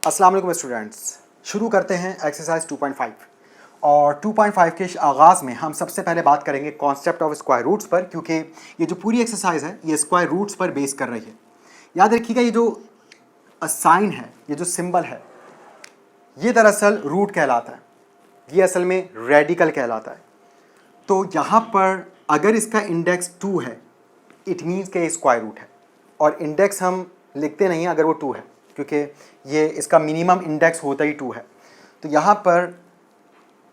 अस्सलाम वालेकुम स्टूडेंट्स, शुरू करते हैं एक्सरसाइज 2.5 और 2.5 के आगाज़ में हम सबसे पहले बात करेंगे कॉन्सेप्ट ऑफ स्क्वायर रूट्स पर, क्योंकि ये जो पूरी एक्सरसाइज है ये स्क्वायर रूट्स पर बेस कर रही है। याद रखिएगा, ये जो साइन है, ये जो सिंबल है, ये दरअसल रूट कहलाता है, ये असल में रेडिकल कहलाता है। तो यहाँ पर अगर इसका इंडेक्स 2 है, इट मीन्स के स्क्वायर रूट है, और इंडेक्स हम लिखते नहीं अगर वो 2 है, क्योंकि ये इसका मिनिमम इंडेक्स होता ही 2 है। तो यहाँ पर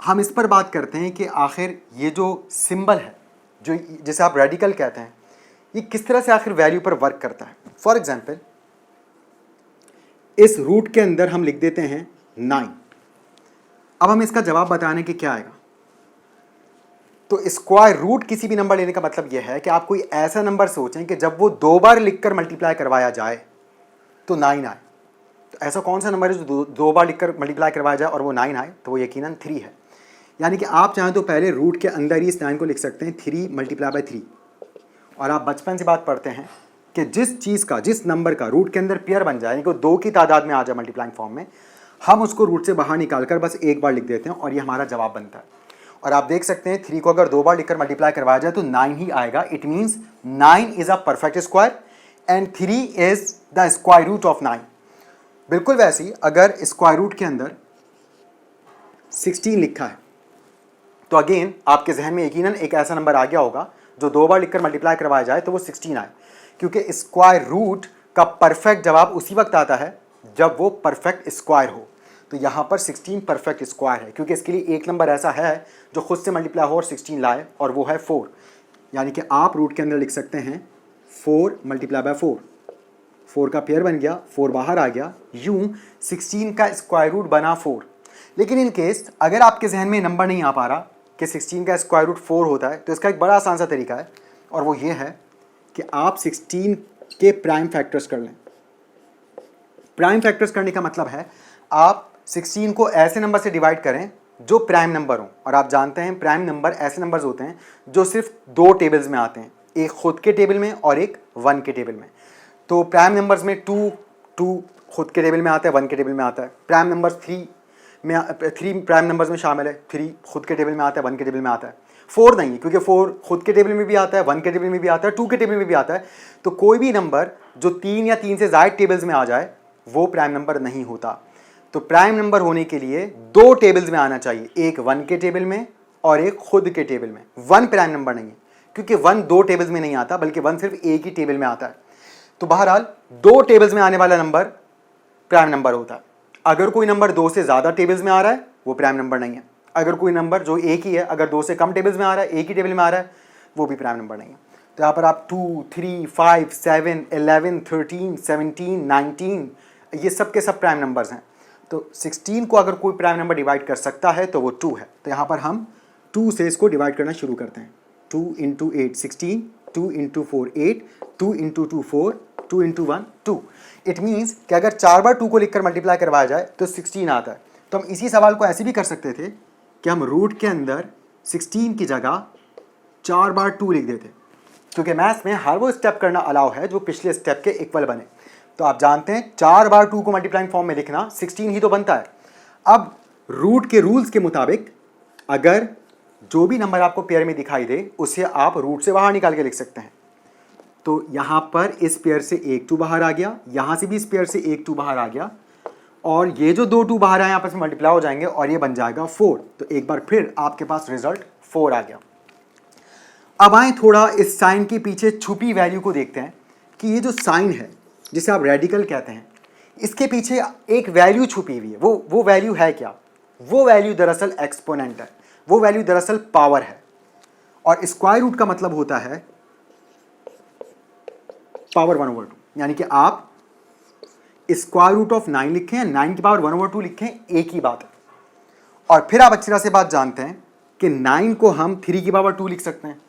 हम इस पर बात करते हैं कि आखिर ये जो सिंबल है, जो जिसे आप रेडिकल कहते हैं, ये किस तरह से आखिर वैल्यू पर वर्क करता है। फॉर एग्जांपल, इस रूट के अंदर हम लिख देते हैं 9। अब हम इसका जवाब बताने कि क्या आएगा। तो स्क्वायर रूट किसी भी नंबर लेने का मतलब यह है कि आप कोई ऐसा नंबर सोचें कि जब वो 2 बार लिखकर मल्टीप्लाई करवाया जाए तो 9 आए। तो ऐसा कौन सा नंबर है जो दो बार लिखकर मल्टीप्लाई करवाया जाए और वो 9 आए? तो वो यकीनन 3 है। यानी कि आप चाहें तो पहले रूट के अंदर ही इस 9 को लिख सकते हैं 3 मल्टीप्लाई बाई 3। और आप बचपन से बात पढ़ते हैं कि जिस चीज़ का, जिस नंबर का रूट के अंदर पेयर बन जाए, यानी कि 2 की तादाद में आ जाए मल्टीप्लाइंग फॉर्म में, हम उसको रूट से बाहर निकाल कर बस एक बार लिख देते हैं और ये हमारा जवाब बनता है। और आप देख सकते हैं 3 को अगर 2 बार लिखकर मल्टीप्लाई करवाया जाए तो 9 ही आएगा। It means 9 is a perfect square and 3 is the square root of 9। बिल्कुल वैसे ही अगर स्क्वायर रूट के अंदर 16 लिखा है तो अगेन आपके जहन में यकीनन एक ऐसा नंबर आ गया होगा जो 2 बार लिखकर मल्टीप्लाई करवाया जाए तो वो 16 आए, क्योंकि स्क्वायर रूट का परफेक्ट जवाब उसी वक्त आता है जब वो परफेक्ट स्क्वायर हो। तो यहाँ पर 16 परफेक्ट स्क्वायर है, क्योंकि इसके लिए एक नंबर ऐसा है जो खुद से मल्टीप्लाई हो और 16 लाए, और वो है 4। यानी कि आप रूट के अंदर लिख सकते हैं 4 मल्टीप्लाई बाय 4। 4 का पेयर बन गया, 4 बाहर आ गया, यूं 16 का स्क्वायर रूट बना 4। लेकिन इन केस अगर आपके जहन में नंबर नहीं आ पा रहा कि 16 का स्क्वायर रूट 4 होता है, तो इसका एक बड़ा आसान सा तरीका है, और वो ये है कि आप 16 के प्राइम फैक्टर्स कर लें। प्राइम फैक्टर्स करने का मतलब है आप 16 को ऐसे नंबर से डिवाइड करें जो प्राइम नंबर हो। और आप जानते हैं प्राइम नंबर ऐसे नंबर्स होते हैं जो सिर्फ 2 टेबल्स में आते हैं, एक खुद के टेबल में और एक 1 के टेबल में। तो प्राइम नंबर्स में 2 खुद के टेबल में आता है, 1 के टेबल में आता है। प्राइम नंबर्स 3 प्राइम नंबर्स में शामिल है, 3 खुद के टेबल में आता है, 1 के टेबल में आता है। 4 नहीं है, क्योंकि 4 खुद के टेबल में भी आता है, 1 के टेबल में भी आता है, 2 के टेबल में भी आता है। तो कोई भी नंबर जो 3 या 3 से ज़्यादा टेबल्स में आ जाए वो प्राइम नंबर नहीं होता। तो प्राइम नंबर होने के लिए 2 टेबल्स में आना चाहिए, एक 1 के टेबल में और एक खुद के टेबल में। 1 प्राइम नंबर नहीं है, क्योंकि 1 2 टेबल्स में नहीं आता, बल्कि 1 सिर्फ एक ही टेबल में आता है। तो बहरहाल 2 टेबल्स में आने वाला नंबर प्राइम नंबर होता है। अगर कोई नंबर 2 से ज़्यादा टेबल्स में आ रहा है वो प्राइम नंबर नहीं है। अगर कोई नंबर जो एक ही है, अगर 2 से कम टेबल्स में आ रहा है, एक ही टेबल में आ रहा है, वो भी प्राइम नंबर नहीं है। तो यहाँ पर आप 2, 3, 5, 7, 11, 13, 17, 19 ये सब के सब प्राइम नंबर्स हैं। तो 16 को अगर कोई प्राइम नंबर डिवाइड कर सकता है तो वो 2 है। तो यहाँ पर हम 2 से इसको डिवाइड करना शुरू करते हैं। 2 × 8 16, 2 × 4 8, 2 × 2 4, 2 × 1 2। इट मीन्स कि अगर 4 बार 2 को लिखकर मल्टीप्लाई करवाया जाए तो 16 आता है। तो हम इसी सवाल को ऐसे भी कर सकते थे कि हम रूट के अंदर 16 की जगह 4 बार 2 लिख देते, क्योंकि मैथ्स में हर वो स्टेप करना अलाउ है जो पिछले स्टेप के इक्वल बने। तो आप जानते हैं 4 बार 2 को मल्टीप्लाइंग फॉर्म में लिखना 16 ही तो बनता है। अब रूट के रूल्स के मुताबिक अगर जो भी नंबर आपको पेयर में दिखाई दे उसे आप रूट से बाहर निकाल के लिख सकते हैं। तो यहाँ पर इस पेयर से एक 2 बाहर आ गया, यहाँ से भी इस पेयर से एक 2 बाहर आ गया, और ये जो 2 2 बाहर आए आपस में मल्टीप्लाई हो जाएंगे और ये बन जाएगा 4। तो एक बार फिर आपके पास रिजल्ट 4 आ गया। अब आए थोड़ा इस साइन के पीछे छुपी वैल्यू को देखते हैं कि ये जो साइन है जिसे आप रेडिकल कहते हैं, इसके पीछे एक वैल्यू छुपी हुई है। वो वैल्यू है क्या? वो वैल्यू दरअसल एक्सपोनेंट है, वो वैल्यू दरअसल पावर है। और स्क्वायर रूट का मतलब होता है पावर 1/2। यानी कि आप स्क्वायर रूट ऑफ 9 लिखें, 9 की पावर 1/2 लिखें, एक ही बात है। और फिर आप अच्छी तरह से बात जानते हैं कि 9 को हम 3 की पावर 2 लिख सकते हैं,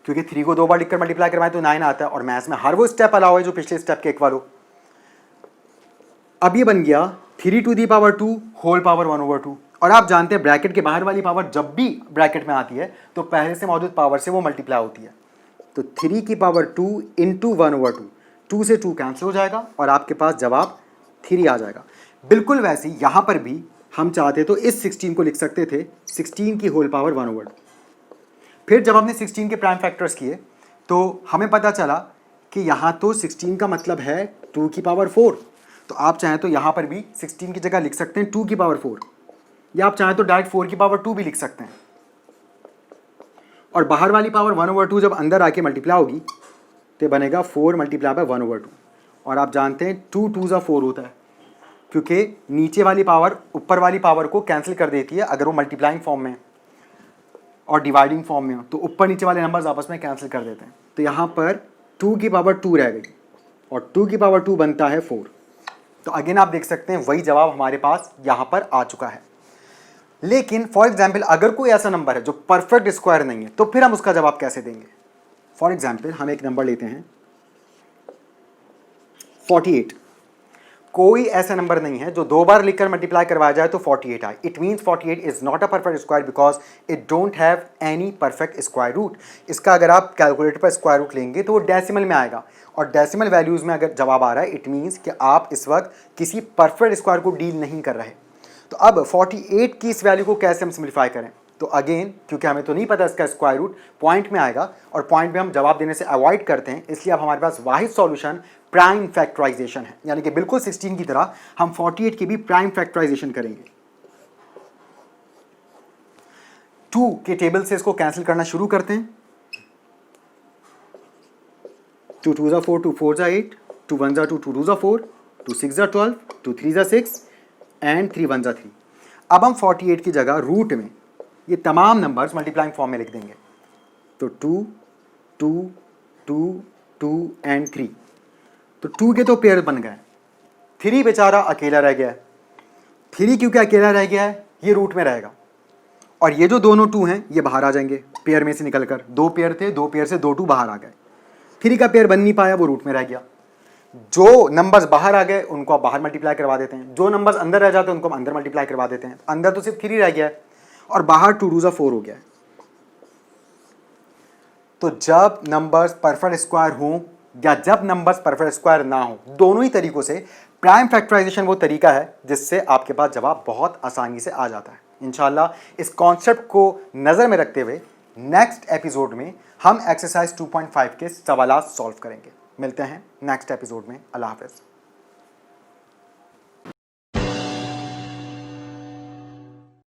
क्योंकि 3 को 2 बार लिखकर मल्टीप्लाई करवाएं तो 9 आता है, और मैथ्स में हर वो स्टेप अलाउ है जो पिछले स्टेप के इक्वल हो। अब ये बन गया 3 to the power 2 whole power 1/2। और आप जानते हैं ब्रैकेट के बाहर वाली पावर जब भी ब्रैकेट में आती है तो पहले से मौजूद पावर से वो मल्टीप्लाई होती है। तो 3 की पावर 2 इंटू 1/2, 2 से 2 कैंसिल हो जाएगा और आपके पास जवाब 3 आ जाएगा। बिल्कुल वैसे ही यहाँ पर भी हम चाहते तो इस 16 को लिख सकते थे 16 की होल पावर 1/2। फिर जब हमने 16 के प्राइम फैक्टर्स किए तो हमें पता चला कि यहाँ तो 16 का मतलब है 2 की पावर 4। तो आप चाहें तो यहाँ पर भी 16 की जगह लिख सकते हैं 2 की पावर 4, या आप चाहें तो डायरेक्ट 4 की पावर 2 भी लिख सकते हैं। और बाहर वाली पावर 1/2 जब अंदर आके मल्टीप्लाई होगी तो बनेगा 4 मल्टीप्लाई बाय 1/2। और आप जानते हैं 2 2 ज़ा 4 होता है, क्योंकि नीचे वाली पावर ऊपर वाली पावर को कैंसिल कर देती है अगर वो मल्टीप्लाइंग फॉर्म में और डिवाइडिंग फॉर्म में हो, तो ऊपर नीचे वाले नंबर्स आपस में कैंसिल कर देते हैं। तो यहाँ पर 2 की पावर 2 रह गई और 2 की पावर 2 बनता है 4। तो अगेन आप देख सकते हैं वही जवाब हमारे पास यहाँ पर आ चुका है। लेकिन फॉर एग्जाम्पल अगर कोई ऐसा नंबर है जो परफेक्ट स्क्वायर नहीं है तो फिर हम उसका जवाब कैसे देंगे। फॉर एग्जाम्पल हम एक नंबर लेते हैं 48। कोई ऐसा नंबर नहीं है जो 2 बार लिखकर मल्टीप्लाई करवाया जाए तो 48 आए। It means 48 is not a perfect square because it don't have any perfect square root. इसका अगर आप कैलकुलेटर पर स्क्वायर रूट लेंगे तो वो डेसिमल में आएगा, और डेसिमल वैल्यूज में अगर जवाब आ रहा है इट मीन्स कि आप इस वक्त किसी परफेक्ट स्क्वायर को डील नहीं कर रहे। तो अब 48 की इस वैल्यू को कैसे हम सिंप्लीफाई करें। तो अगेन क्योंकि हमें तो नहीं पता इसका स्क्वायर रूट, पॉइंट में आएगा और पॉइंट में हम जवाब देने से अवॉइड करते हैं, इसलिए अब हमारे पास वाहिद सॉल्यूशन प्राइम फैक्टराइजेशन है। यानी कि बिल्कुल 16 की तरह हम 48 की भी प्राइम फैक्टराइजेशन करेंगे। 2 के टेबल से इसको कैंसिल करना शुरू करते हैं। 2 2 ज़ा 4, 2 4 ज़ा 8, 2 1 ज़ा 2, 2 2 ज़ा 4, 2 6 ज़ा 12, 2 3 ज़ा 6 एंड 3 1 ज़ा 3। अब हम 48 की जगह रूट में ये तमाम नंबर्स मल्टीप्लाइंग फॉर्म में लिख देंगे। तो 2 2 2 2 एंड 3। तो 2 के तो पेयर बन गए, 3 बेचारा अकेला रह गया है। 3 क्योंकि अकेला रह गया है ये रूट में रहेगा, और ये जो दोनों 2 हैं ये बाहर आ जाएंगे पेयर में से निकलकर। 2 पेयर थे, 2 पेयर से 2 2 बाहर आ गए। 3 का पेयर बन नहीं पाया, वो रूट में रह गया। जो नंबर्स बाहर आ गए उनको आप बाहर मल्टीप्लाई करवा देते हैं, जो नंबर्स अंदर रह जाते हैं उनको हम अंदर मल्टीप्लाई करवा देते हैं। अंदर तो सिर्फ 3 रह गया है और बाहर 2 2 ज़ा 4 हो गया है। तो जब नंबर्स परफेक्ट स्क्वायर हों या जब नंबर्स परफेक्ट स्क्वायर ना हो, दोनों ही तरीकों से प्राइम फैक्टराइजेशन वो तरीका है जिससे आपके पास जवाब बहुत आसानी से आ जाता है। इंशाल्लाह इस कॉन्सेप्ट को नज़र में रखते हुए नेक्स्ट एपिसोड में हम एक्सरसाइज 2.5 के सवालात सॉल्व करेंगे। मिलते हैं नेक्स्ट एपिसोड में। अल्लाह हाफ़िज़।